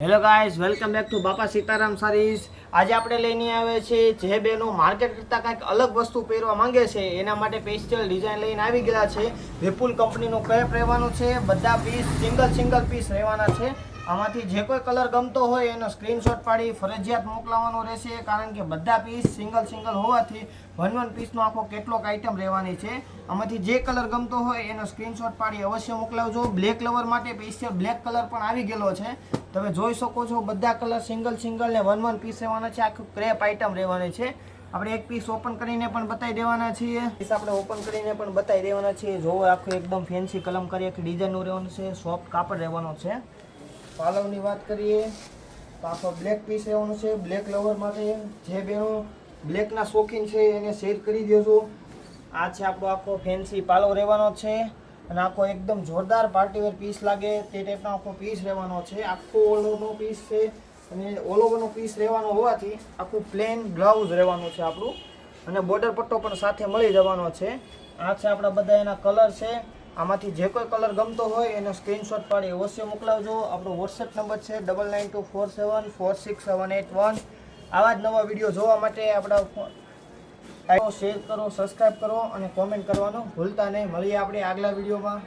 Hello guys, welcome back to બાપા Sitaram saris. આજે આપણે લઈને આવ્યા છીએ જે બેનો માર્કેટ કરતાં કંઈક અલગ વસ્તુ પહેરવા માંગે છે એના માટે સ્પેશિયલ ડિઝાઇન લઈને આવી ગયા છે। વિપુલ કંપનીનો ક્રેપ રહેવાનો છે, બધા પીસ સિંગલ પીસ રહેવાના છે। આમાંથી જે કોઈ કલર ગમતો હોય એનો સ્ક્રીનશોટ પાડી ફરજિયાત મોકલવાનો રહેશે, કારણ કે બધા પીસ સિંગલ હોવાથી વન પીસનો આખો કેટલોક આઈટમ રહેવાની છે। આમાંથી જે કલર ગમતો હોય એનો સ્ક્રીનશોટ પાડી અવશ્ય મોકલાવજો। બ્લેક લવર માટે સ્પેશિયલ બ્લેક કલર પણ આવી ગયેલો છે, તમે જોઈ શકો છો। બધા કલર સિંગલ ને વન પીસ રહેવાના છે, આખું ક્રેપ આઈટમ રહેવાની છે। આપણે એક પીસ ઓપન કરીને પણ બતાવી દેવાના છીએ, પીસ આપણે ઓપન કરીને પણ બતાવી દેવાના છીએ। જોવો, આખું એકદમ ફેન્સી કલમકારી આખી ડિઝાઇનનું રહેવાનું છે, સોફ્ટ કાપડ રહેવાનો છે। પાલવની વાત કરીએ તો આખો બ્લેક પીસ રહેવાનું છે। બ્લેક લવર માટે જે બેનો બ્લેકના શોખીન છે એને શેર કરી દેજો। આ છે આપણો આખો ફેન્સી પાલવ રહેવાનો છે, અને આખો એકદમ જોરદાર પાર્ટીવેર પીસ લાગે તે ટાઈપનો આખો પીસ રહેવાનો છે। આખો ઓલ ઓવરનો પીસ છે, અને ઓલ ઓવરનો પીસ રહેવાનો હોવાથી આખું પ્લેન બ્લાઉઝ રહેવાનું છે આપણું, અને બોર્ડર પટ્ટો પણ સાથે મળી જવાનો છે। આ છે આપણા બધા એના કલર છે। આમાંથી જે કોઈ કલર ગમતો હોય એનો સ્ક્રીનશોટ પાડી અવશ્ય મોકલાવજો। આપણો વોટ્સએપ નંબર છે 9924746781। આવા જ નવા વિડીયો જોવા માટે આપણા શેર કરો, સબસ્ક્રાઈબ કરો અને કોમેન્ટ કરવાનું ભૂલતા નહીં। મળીએ આપણે આગલા વિડીયોમાં।